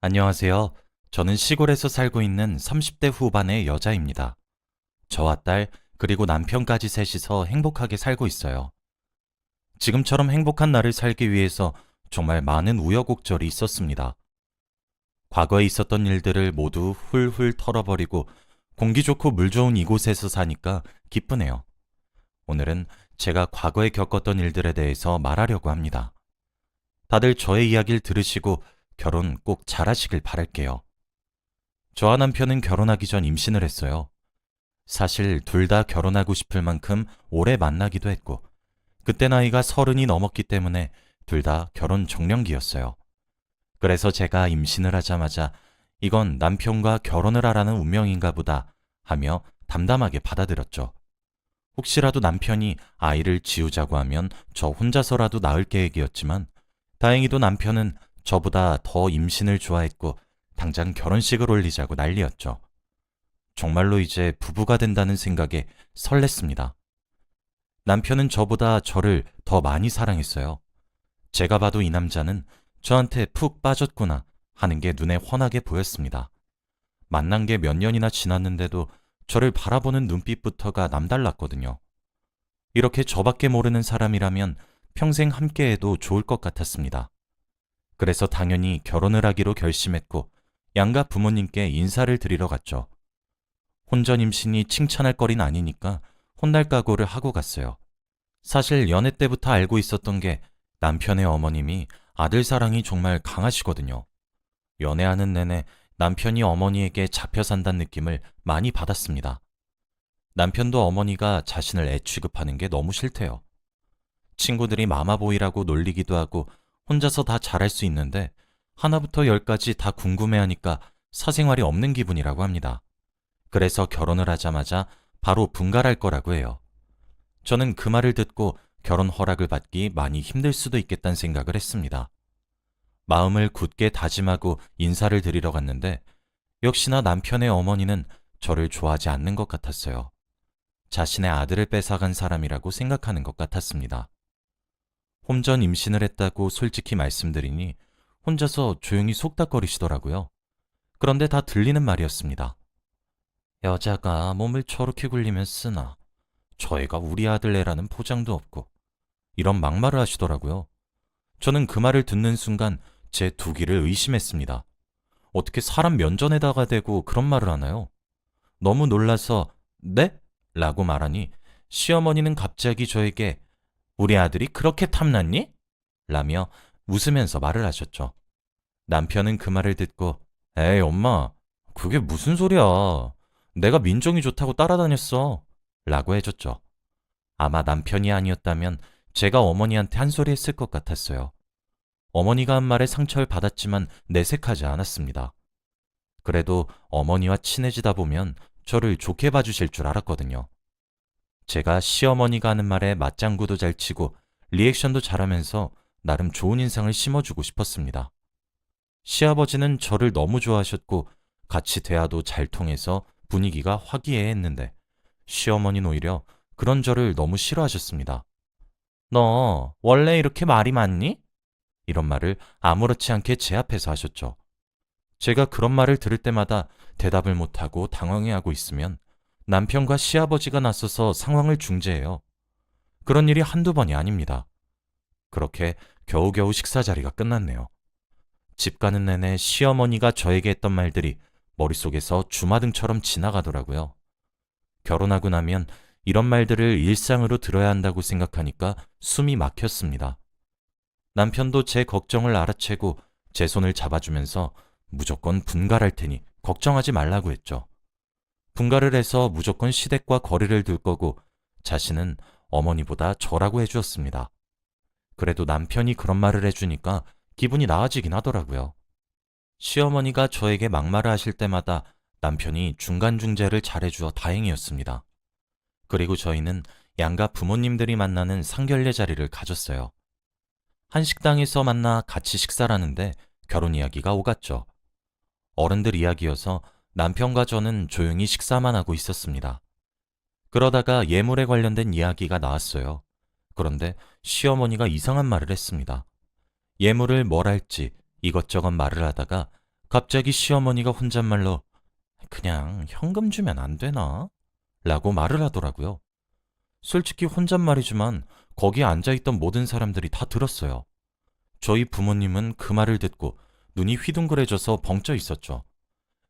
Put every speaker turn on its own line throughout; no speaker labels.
안녕하세요. 저는 시골에서 살고 있는 30대 후반의 여자입니다. 저와 딸, 그리고 남편까지 셋이서 행복하게 살고 있어요. 지금처럼 행복한 나를 살기 위해서 정말 많은 우여곡절이 있었습니다. 과거에 있었던 일들을 모두 훌훌 털어버리고 공기 좋고 물 좋은 이곳에서 사니까 기쁘네요. 오늘은 제가 과거에 겪었던 일들에 대해서 말하려고 합니다. 다들 저의 이야기를 들으시고 결혼 꼭 잘하시길 바랄게요. 저와 남편은 결혼하기 전 임신을 했어요. 사실 둘 다 결혼하고 싶을 만큼 오래 만나기도 했고, 그때 나이가 30이 넘었기 때문에 둘 다 결혼 정년기였어요. 그래서 제가 임신을 하자마자 이건 남편과 결혼을 하라는 운명인가 보다 하며 담담하게 받아들였죠. 혹시라도 남편이 아이를 지우자고 하면 저 혼자서라도 낳을 계획이었지만, 다행히도 남편은 저보다 더 임신을 좋아했고 당장 결혼식을 올리자고 난리였죠. 정말로 이제 부부가 된다는 생각에 설렜습니다. 남편은 저보다 저를 더 많이 사랑했어요. 제가 봐도 이 남자는 저한테 푹 빠졌구나 하는 게 눈에 훤하게 보였습니다. 만난 게 몇 년이나 지났는데도 저를 바라보는 눈빛부터가 남달랐거든요. 이렇게 저밖에 모르는 사람이라면 평생 함께해도 좋을 것 같았습니다. 그래서 당연히 결혼을 하기로 결심했고 양가 부모님께 인사를 드리러 갔죠. 혼전 임신이 칭찬할 거리는 아니니까 혼날 각오를 하고 갔어요. 사실 연애 때부터 알고 있었던 게 남편의 어머님이 아들 사랑이 정말 강하시거든요. 연애하는 내내 남편이 어머니에게 잡혀 산다는 느낌을 많이 받았습니다. 남편도 어머니가 자신을 애 취급하는 게 너무 싫대요. 친구들이 마마보이라고 놀리기도 하고 혼자서 다 잘할 수 있는데 하나부터 열까지 다 궁금해하니까 사생활이 없는 기분이라고 합니다. 그래서 결혼을 하자마자 바로 분가할 거라고 해요. 저는 그 말을 듣고 결혼 허락을 받기 많이 힘들 수도 있겠다는 생각을 했습니다. 마음을 굳게 다짐하고 인사를 드리러 갔는데 역시나 남편의 어머니는 저를 좋아하지 않는 것 같았어요. 자신의 아들을 뺏어간 사람이라고 생각하는 것 같았습니다. 홈전 임신을 했다고 솔직히 말씀드리니 혼자서 조용히 속닥거리시더라고요. 그런데 다 들리는 말이었습니다. 여자가 몸을 저렇게 굴리면 쓰나. 저 애가 우리 아들 애라는 포장도 없고. 이런 막말을 하시더라고요. 저는 그 말을 듣는 순간 제 두 귀를 의심했습니다. 어떻게 사람 면전에다가 대고 그런 말을 하나요? 너무 놀라서 네? 라고 말하니 시어머니는 갑자기 저에게 우리 아들이 그렇게 탐났니? 라며 웃으면서 말을 하셨죠. 남편은 그 말을 듣고 에이 엄마 그게 무슨 소리야. 내가 민정이 좋다고 따라다녔어. 라고 해줬죠. 아마 남편이 아니었다면 제가 어머니한테 한 소리 했을 것 같았어요. 어머니가 한 말에 상처를 받았지만 내색하지 않았습니다. 그래도 어머니와 친해지다 보면 저를 좋게 봐주실 줄 알았거든요. 제가 시어머니가 하는 말에 맞장구도 잘 치고 리액션도 잘하면서 나름 좋은 인상을 심어주고 싶었습니다. 시아버지는 저를 너무 좋아하셨고 같이 대화도 잘 통해서 분위기가 화기애애했는데 시어머니는 오히려 그런 저를 너무 싫어하셨습니다. 너 원래 이렇게 말이 많니? 이런 말을 아무렇지 않게 제 앞에서 하셨죠. 제가 그런 말을 들을 때마다 대답을 못하고 당황해하고 있으면 남편과 시아버지가 나서서 상황을 중재해요. 그런 일이 한두 번이 아닙니다. 그렇게 겨우겨우 식사 자리가 끝났네요. 집 가는 내내 시어머니가 저에게 했던 말들이 머릿속에서 주마등처럼 지나가더라고요. 결혼하고 나면 이런 말들을 일상으로 들어야 한다고 생각하니까 숨이 막혔습니다. 남편도 제 걱정을 알아채고 제 손을 잡아주면서 무조건 분갈할 테니 걱정하지 말라고 했죠. 분가를 해서 무조건 시댁과 거리를 둘 거고 자신은 어머니보다 저라고 해주었습니다. 그래도 남편이 그런 말을 해주니까 기분이 나아지긴 하더라고요. 시어머니가 저에게 막말을 하실 때마다 남편이 중간 중재를 잘해주어 다행이었습니다. 그리고 저희는 양가 부모님들이 만나는 상견례 자리를 가졌어요. 한 식당에서 만나 같이 식사를 하는데 결혼 이야기가 오갔죠. 어른들 이야기여서 남편과 저는 조용히 식사만 하고 있었습니다. 그러다가 예물에 관련된 이야기가 나왔어요. 그런데 시어머니가 이상한 말을 했습니다. 예물을 뭘 할지 이것저것 말을 하다가 갑자기 시어머니가 혼잣말로 그냥 현금 주면 안 되나? 라고 말을 하더라고요. 솔직히 혼잣말이지만 거기에 앉아있던 모든 사람들이 다 들었어요. 저희 부모님은 그 말을 듣고 눈이 휘둥그레져서 벙쪄 있었죠.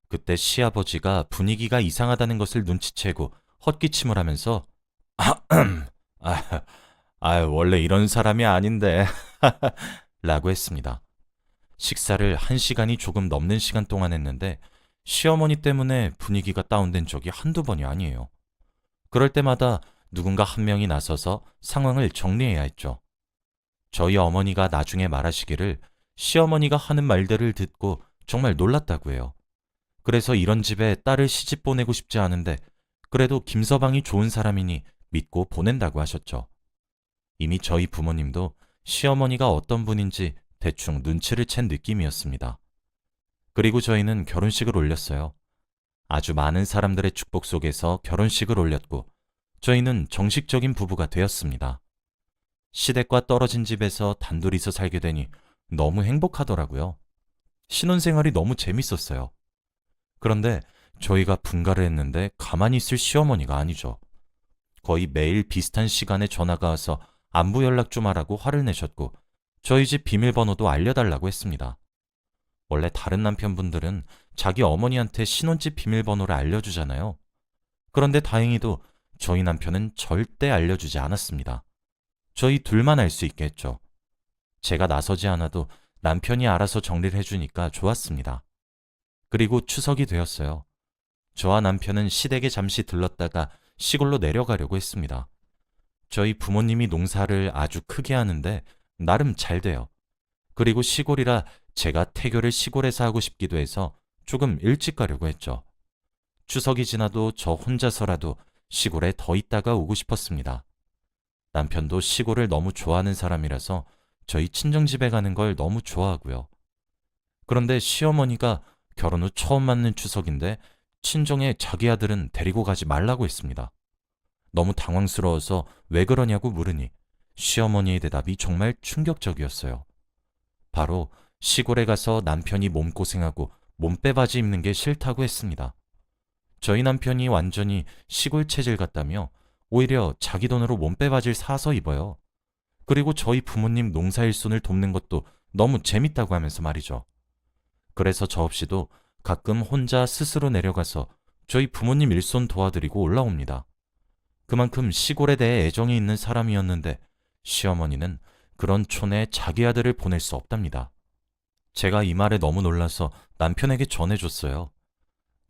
그때 시아버지가 분위기가 이상하다는 것을 눈치채고 헛기침을 하면서 아, 원래 이런 사람이 아닌데 라고 했습니다. 식사를 1시간이 조금 넘는 시간 동안 했는데 시어머니 때문에 분위기가 다운된 적이 한두 번이 아니에요. 그럴 때마다 누군가 한 명이 나서서 상황을 정리해야 했죠. 저희 어머니가 나중에 말하시기를 시어머니가 하는 말들을 듣고 정말 놀랐다고 해요. 그래서 이런 집에 딸을 시집 보내고 싶지 않은데 그래도 김서방이 좋은 사람이니 믿고 보낸다고 하셨죠. 이미 저희 부모님도 시어머니가 어떤 분인지 대충 눈치를 챈 느낌이었습니다. 그리고 저희는 결혼식을 올렸어요. 아주 많은 사람들의 축복 속에서 결혼식을 올렸고 저희는 정식적인 부부가 되었습니다. 시댁과 떨어진 집에서 단둘이서 살게 되니 너무 행복하더라고요. 신혼생활이 너무 재밌었어요. 그런데 저희가 분가를 했는데 가만히 있을 시어머니가 아니죠. 거의 매일 비슷한 시간에 전화가 와서 안부 연락 좀 하라고 화를 내셨고 저희 집 비밀번호도 알려달라고 했습니다. 원래 다른 남편분들은 자기 어머니한테 신혼집 비밀번호를 알려주잖아요. 그런데 다행히도 저희 남편은 절대 알려주지 않았습니다. 저희 둘만 알 수 있게 했죠. 제가 나서지 않아도 남편이 알아서 정리를 해주니까 좋았습니다. 그리고 추석이 되었어요. 저와 남편은 시댁에 잠시 들렀다가 시골로 내려가려고 했습니다. 저희 부모님이 농사를 아주 크게 하는데 나름 잘 돼요. 그리고 시골이라 제가 태교를 시골에서 하고 싶기도 해서 조금 일찍 가려고 했죠. 추석이 지나도 저 혼자서라도 시골에 더 있다가 오고 싶었습니다. 남편도 시골을 너무 좋아하는 사람이라서 저희 친정집에 가는 걸 너무 좋아하고요. 그런데 시어머니가 결혼 후 처음 맞는 추석인데 친정에 자기 아들은 데리고 가지 말라고 했습니다. 너무 당황스러워서 왜 그러냐고 물으니 시어머니의 대답이 정말 충격적이었어요. 바로 시골에 가서 남편이 몸고생하고 몸빼바지 입는 게 싫다고 했습니다. 저희 남편이 완전히 시골 체질 같다며 오히려 자기 돈으로 몸빼바지를 사서 입어요. 그리고 저희 부모님 농사일손을 돕는 것도 너무 재밌다고 하면서 말이죠. 그래서 저 없이도 가끔 혼자 스스로 내려가서 저희 부모님 일손 도와드리고 올라옵니다. 그만큼 시골에 대해 애정이 있는 사람이었는데 시어머니는 그런 촌에 자기 아들을 보낼 수 없답니다. 제가 이 말에 너무 놀라서 남편에게 전해줬어요.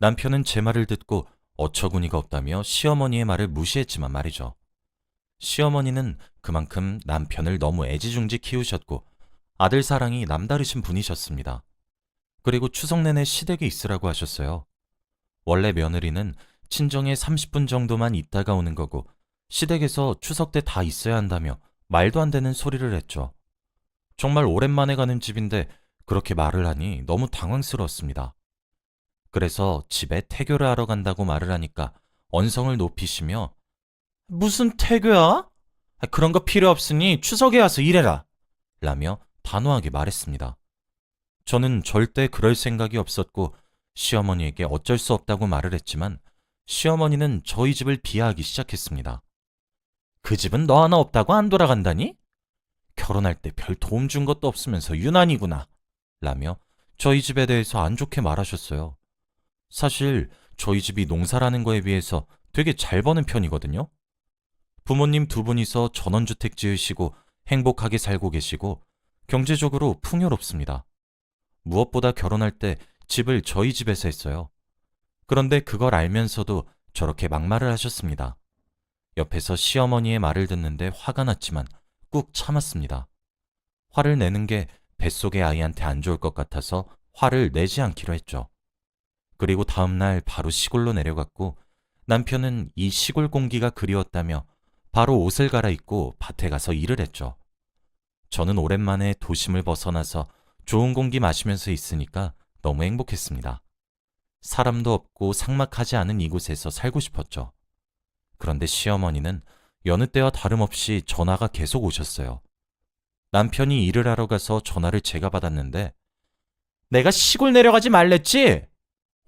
남편은 제 말을 듣고 어처구니가 없다며 시어머니의 말을 무시했지만 말이죠. 시어머니는 그만큼 남편을 너무 애지중지 키우셨고 아들 사랑이 남다르신 분이셨습니다. 그리고 추석 내내 시댁에 있으라고 하셨어요. 원래 며느리는 친정에 30분 정도만 있다가 오는 거고 시댁에서 추석 때 다 있어야 한다며 말도 안 되는 소리를 했죠. 정말 오랜만에 가는 집인데 그렇게 말을 하니 너무 당황스러웠습니다. 그래서 집에 태교를 하러 간다고 말을 하니까 언성을 높이시며 무슨 태교야? 그런 거 필요 없으니 추석에 와서 일해라 라며 단호하게 말했습니다. 저는 절대 그럴 생각이 없었고 시어머니에게 어쩔 수 없다고 말을 했지만 시어머니는 저희 집을 비하하기 시작했습니다. 그 집은 너 하나 없다고 안 돌아간다니? 결혼할 때 별 도움 준 것도 없으면서 유난이구나 라며 저희 집에 대해서 안 좋게 말하셨어요. 사실 저희 집이 농사라는 거에 비해서 되게 잘 버는 편이거든요. 부모님 두 분이서 전원주택 지으시고 행복하게 살고 계시고 경제적으로 풍요롭습니다. 무엇보다 결혼할 때 집을 저희 집에서 했어요. 그런데 그걸 알면서도 저렇게 막말을 하셨습니다. 옆에서 시어머니의 말을 듣는데 화가 났지만 꾹 참았습니다. 화를 내는 게 뱃속의 아이한테 안 좋을 것 같아서 화를 내지 않기로 했죠. 그리고 다음날 바로 시골로 내려갔고 남편은 이 시골 공기가 그리웠다며 바로 옷을 갈아입고 밭에 가서 일을 했죠. 저는 오랜만에 도심을 벗어나서 좋은 공기 마시면서 있으니까 너무 행복했습니다. 사람도 없고 삭막하지 않은 이곳에서 살고 싶었죠. 그런데 시어머니는 여느 때와 다름없이 전화가 계속 오셨어요. 남편이 일을 하러 가서 전화를 제가 받았는데 내가 시골 내려가지 말랬지?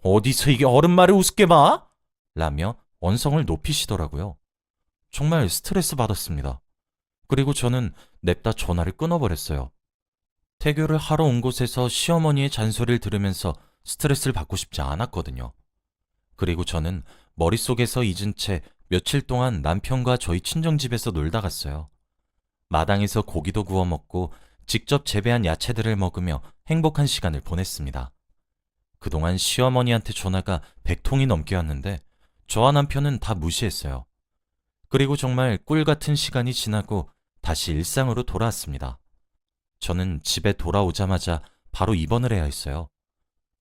어디서 이게 어른 말을 우습게 봐? 라며 언성을 높이시더라고요. 정말 스트레스 받았습니다. 그리고 저는 냅다 전화를 끊어버렸어요. 태교를 하러 온 곳에서 시어머니의 잔소리를 들으면서 스트레스를 받고 싶지 않았거든요. 그리고 저는 머릿속에서 잊은 채 며칠 동안 남편과 저희 친정집에서 놀다 갔어요. 마당에서 고기도 구워 먹고 직접 재배한 야채들을 먹으며 행복한 시간을 보냈습니다. 그동안 시어머니한테 전화가 100통이 넘게 왔는데 저와 남편은 다 무시했어요. 그리고 정말 꿀 같은 시간이 지나고 다시 일상으로 돌아왔습니다. 저는 집에 돌아오자마자 바로 입원을 해야 했어요.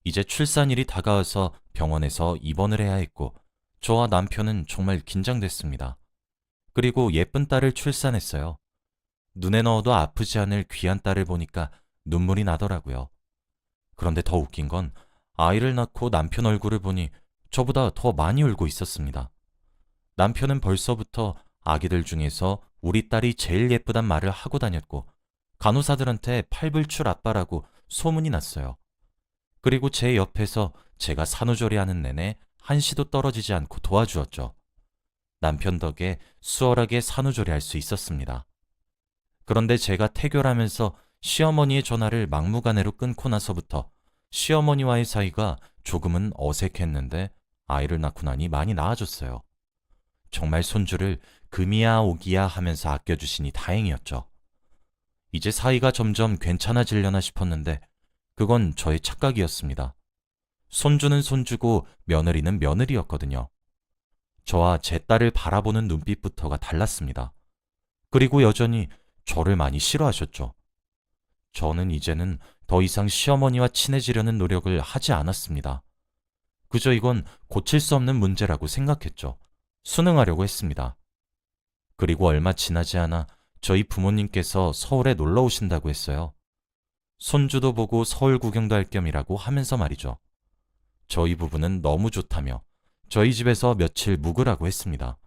이제 출산일이 다가와서 병원에서 입원을 해야 했고 저와 남편은 정말 긴장됐습니다. 그리고 예쁜 딸을 출산했어요. 눈에 넣어도 아프지 않을 귀한 딸을 보니까 눈물이 나더라고요. 그런데 더 웃긴 건 아이를 낳고 남편 얼굴을 보니 저보다 더 많이 울고 있었습니다. 남편은 벌써부터 아기들 중에서 우리 딸이 제일 예쁘단 말을 하고 다녔고 간호사들한테 팔불출 아빠라고 소문이 났어요. 그리고 제 옆에서 제가 산후조리하는 내내 한시도 떨어지지 않고 도와주었죠. 남편 덕에 수월하게 산후조리할 수 있었습니다. 그런데 제가 태교하면서 시어머니의 전화를 막무가내로 끊고 나서부터 시어머니와의 사이가 조금은 어색했는데 아이를 낳고 나니 많이 나아졌어요. 정말 손주를 금이야 오기야 하면서 아껴주시니 다행이었죠. 이제 사이가 점점 괜찮아지려나 싶었는데 그건 저의 착각이었습니다. 손주는 손주고 며느리는 며느리였거든요. 저와 제 딸을 바라보는 눈빛부터가 달랐습니다. 그리고 여전히 저를 많이 싫어하셨죠. 저는 이제는 더 이상 시어머니와 친해지려는 노력을 하지 않았습니다. 그저 이건 고칠 수 없는 문제라고 생각했죠. 순응하려고 했습니다. 그리고 얼마 지나지 않아 저희 부모님께서 서울에 놀러 오신다고 했어요. 손주도 보고 서울 구경도 할 겸이라고 하면서 말이죠. 저희 부부는 너무 좋다며 저희 집에서 며칠 묵으라고 했습니다.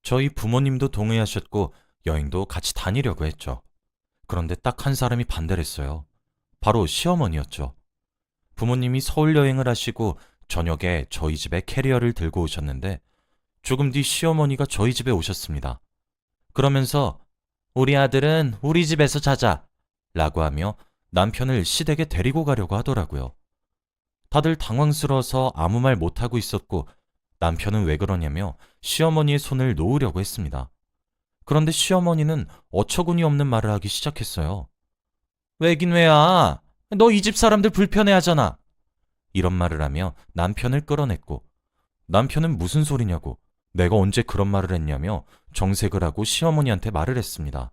저희 부모님도 동의하셨고 여행도 같이 다니려고 했죠. 그런데 딱 한 사람이 반대를 했어요. 바로 시어머니였죠. 부모님이 서울 여행을 하시고 저녁에 저희 집에 캐리어를 들고 오셨는데 조금 뒤 시어머니가 저희 집에 오셨습니다. 그러면서 우리 아들은 우리 집에서 자자 라고 하며 남편을 시댁에 데리고 가려고 하더라고요. 다들 당황스러워서 아무 말 못하고 있었고 남편은 왜 그러냐며 시어머니의 손을 놓으려고 했습니다. 그런데 시어머니는 어처구니 없는 말을 하기 시작했어요. 왜긴 왜야? 너 이 집 사람들 불편해하잖아. 이런 말을 하며 남편을 끌어냈고 남편은 무슨 소리냐고 내가 언제 그런 말을 했냐며 정색을 하고 시어머니한테 말을 했습니다.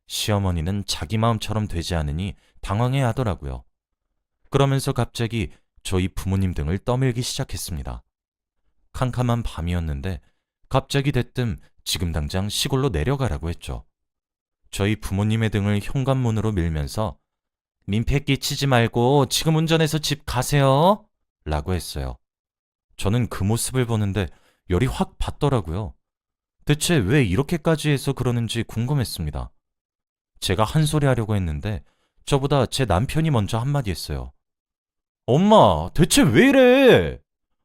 시어머니는 자기 마음처럼 되지 않으니 당황해 하더라고요. 그러면서 갑자기 저희 부모님 등을 떠밀기 시작했습니다. 캄캄한 밤이었는데 갑자기 대뜸 지금 당장 시골로 내려가라고 했죠. 저희 부모님의 등을 현관문으로 밀면서 민폐 끼치지 말고 지금 운전해서 집 가세요 라고 했어요. 저는 그 모습을 보는데 열이 확 받더라고요. 대체 왜 이렇게까지 해서 그러는지 궁금했습니다. 제가 한 소리 하려고 했는데 저보다 제 남편이 먼저 한마디 했어요. 엄마, 대체 왜 이래?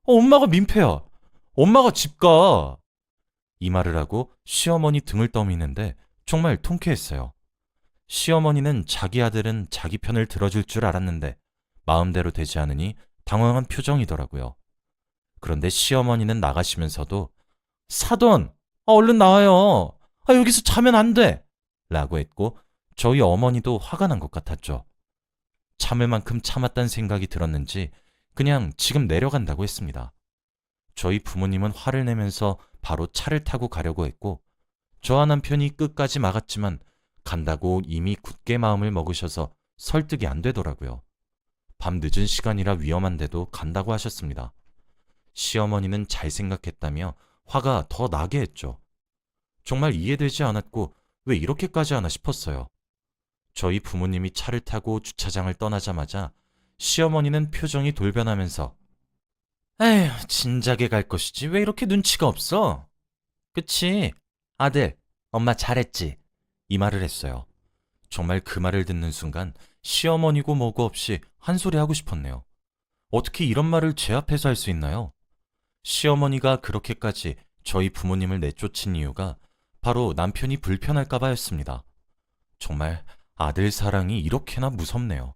엄마가 민폐야. 엄마가 집 가. 이 말을 하고 시어머니 등을 떠미는데 정말 통쾌했어요. 시어머니는 자기 아들은 자기 편을 들어줄 줄 알았는데 마음대로 되지 않으니 당황한 표정이더라고요. 그런데 시어머니는 나가시면서도 사돈, 얼른 나와요. 여기서 자면 안 돼. 라고 했고 저희 어머니도 화가 난 것 같았죠. 참을 만큼 참았다는 생각이 들었는지 그냥 지금 내려간다고 했습니다. 저희 부모님은 화를 내면서 바로 차를 타고 가려고 했고 저와 남편이 끝까지 막았지만 간다고 이미 굳게 마음을 먹으셔서 설득이 안 되더라고요. 밤 늦은 시간이라 위험한데도 간다고 하셨습니다. 시어머니는 잘 생각했다며 화가 더 나게 했죠. 정말 이해되지 않았고 왜 이렇게까지 하나 싶었어요. 저희 부모님이 차를 타고 주차장을 떠나자마자 시어머니는 표정이 돌변하면서 에휴, 진작에 갈 것이지 왜 이렇게 눈치가 없어? 그치? 아들, 엄마 잘했지? 이 말을 했어요. 정말 그 말을 듣는 순간 시어머니고 뭐고 없이 한 소리 하고 싶었네요. 어떻게 이런 말을 제 앞에서 할 수 있나요? 시어머니가 그렇게까지 저희 부모님을 내쫓은 이유가 바로 남편이 불편할까봐였습니다. 정말 아들 사랑이 이렇게나 무섭네요.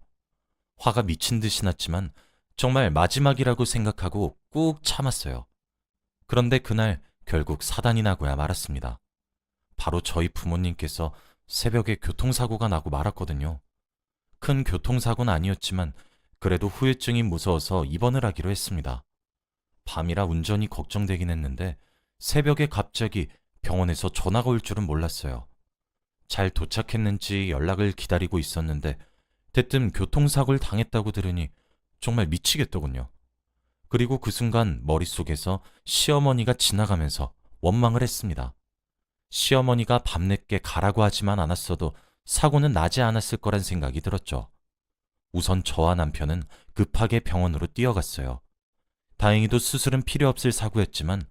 화가 미친 듯이 났지만 정말 마지막이라고 생각하고 꾹 참았어요. 그런데 그날 결국 사단이 나고야 말았습니다. 바로 저희 부모님께서 새벽에 교통사고가 나고 말았거든요. 큰 교통사고는 아니었지만 그래도 후유증이 무서워서 입원을 하기로 했습니다. 밤이라 운전이 걱정되긴 했는데 새벽에 갑자기 병원에서 전화가 올 줄은 몰랐어요. 잘 도착했는지 연락을 기다리고 있었는데 대뜸 교통사고를 당했다고 들으니 정말 미치겠더군요. 그리고 그 순간 머릿속에서 시어머니가 지나가면서 원망을 했습니다. 시어머니가 밤늦게 가라고 하지만 않았어도 사고는 나지 않았을 거란 생각이 들었죠. 우선 저와 남편은 급하게 병원으로 뛰어갔어요. 다행히도 수술은 필요 없을 사고였지만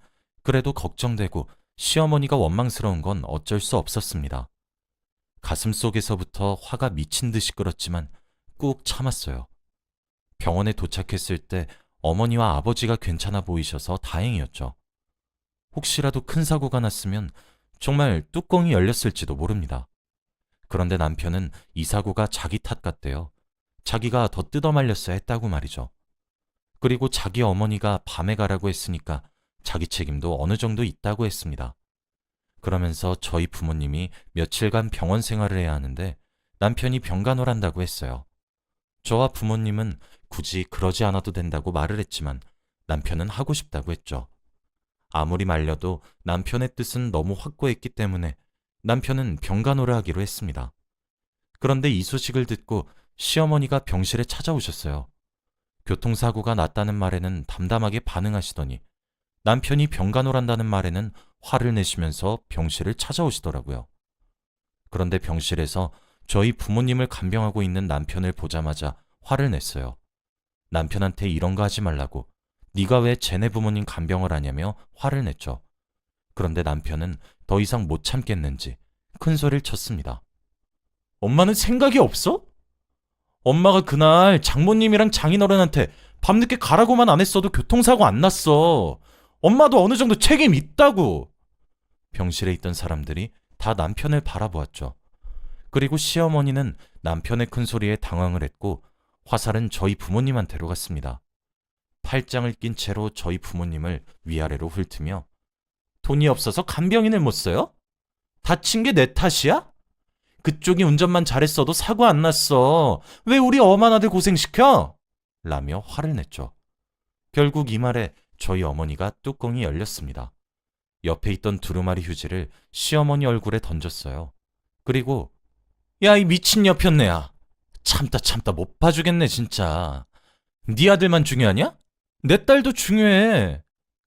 그래도 걱정되고 시어머니가 원망스러운 건 어쩔 수 없었습니다. 가슴속에서부터 화가 미친 듯이 끓었지만 꾹 참았어요. 병원에 도착했을 때 어머니와 아버지가 괜찮아 보이셔서 다행이었죠. 혹시라도 큰 사고가 났으면 정말 뚜껑이 열렸을지도 모릅니다. 그런데 남편은 이 사고가 자기 탓 같대요. 자기가 더 뜯어말렸어야 했다고 말이죠. 그리고 자기 어머니가 밤에 가라고 했으니까 자기 책임도 어느 정도 있다고 했습니다. 그러면서 저희 부모님이 며칠간 병원 생활을 해야 하는데 남편이 병간호를 한다고 했어요. 저와 부모님은 굳이 그러지 않아도 된다고 말을 했지만 남편은 하고 싶다고 했죠. 아무리 말려도 남편의 뜻은 너무 확고했기 때문에 남편은 병간호를 하기로 했습니다. 그런데 이 소식을 듣고 시어머니가 병실에 찾아오셨어요. 교통사고가 났다는 말에는 담담하게 반응하시더니 남편이 병간호란다는 말에는 화를 내시면서 병실을 찾아오시더라고요. 그런데 병실에서 저희 부모님을 간병하고 있는 남편을 보자마자 화를 냈어요. 남편한테 이런 거 하지 말라고, 네가 왜 쟤네 부모님 간병을 하냐며 화를 냈죠. 그런데 남편은 더 이상 못 참겠는지 큰 소리를 쳤습니다. 엄마는 생각이 없어? 엄마가 그날 장모님이랑 장인어른한테 밤늦게 가라고만 안 했어도 교통사고 안 났어. 엄마도 어느 정도 책임 있다고. 병실에 있던 사람들이 다 남편을 바라보았죠. 그리고 시어머니는 남편의 큰 소리에 당황을 했고 화살은 저희 부모님한테로 갔습니다. 팔짱을 낀 채로 저희 부모님을 위아래로 훑으며 돈이 없어서 간병인을 못 써요? 다친 게 내 탓이야? 그쪽이 운전만 잘했어도 사고 안 났어. 왜 우리 엄한 아들 고생시켜? 라며 화를 냈죠. 결국 이 말에 저희 어머니가 뚜껑이 열렸습니다. 옆에 있던 두루마리 휴지를 시어머니 얼굴에 던졌어요. 그리고 야, 이 미친 여편네야. 참다 못 봐주겠네 진짜. 네 아들만 중요하냐? 내 딸도 중요해.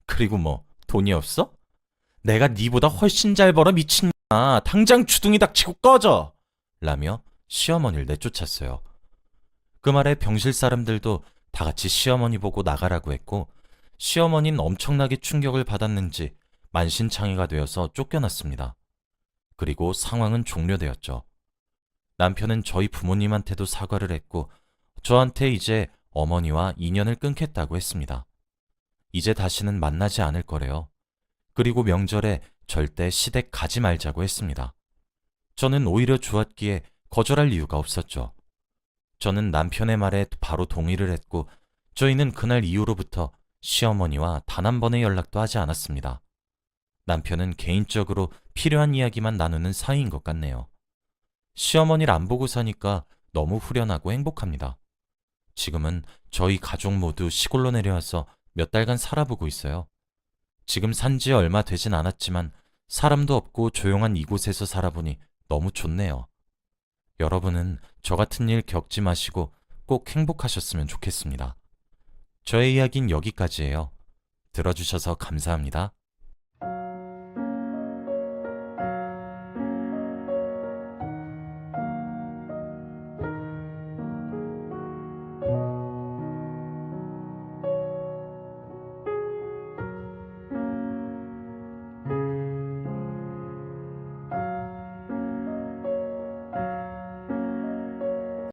그리고 뭐 돈이 없어? 내가 네보다 훨씬 잘 벌어 미친냐. 당장 주둥이 닥치고 꺼져. 라며 시어머니를 내쫓았어요. 그 말에 병실 사람들도 다 같이 시어머니 보고 나가라고 했고 시어머니는 엄청나게 충격을 받았는지 만신창이가 되어서 쫓겨났습니다. 그리고 상황은 종료되었죠. 남편은 저희 부모님한테도 사과를 했고 저한테 이제 어머니와 인연을 끊겠다고 했습니다. 이제 다시는 만나지 않을 거래요. 그리고 명절에 절대 시댁 가지 말자고 했습니다. 저는 오히려 좋았기에 거절할 이유가 없었죠. 저는 남편의 말에 바로 동의를 했고 저희는 그날 이후로부터 시어머니와 단 한 번의 연락도 하지 않았습니다. 남편은 개인적으로 필요한 이야기만 나누는 사이인 것 같네요. 시어머니를 안 보고 사니까 너무 후련하고 행복합니다. 지금은 저희 가족 모두 시골로 내려와서 몇 달간 살아보고 있어요. 지금 산지 얼마 되진 않았지만 사람도 없고 조용한 이곳에서 살아보니 너무 좋네요. 여러분은 저 같은 일 겪지 마시고 꼭 행복하셨으면 좋겠습니다. 저의 이야기는 여기까지예요. 들어주셔서 감사합니다.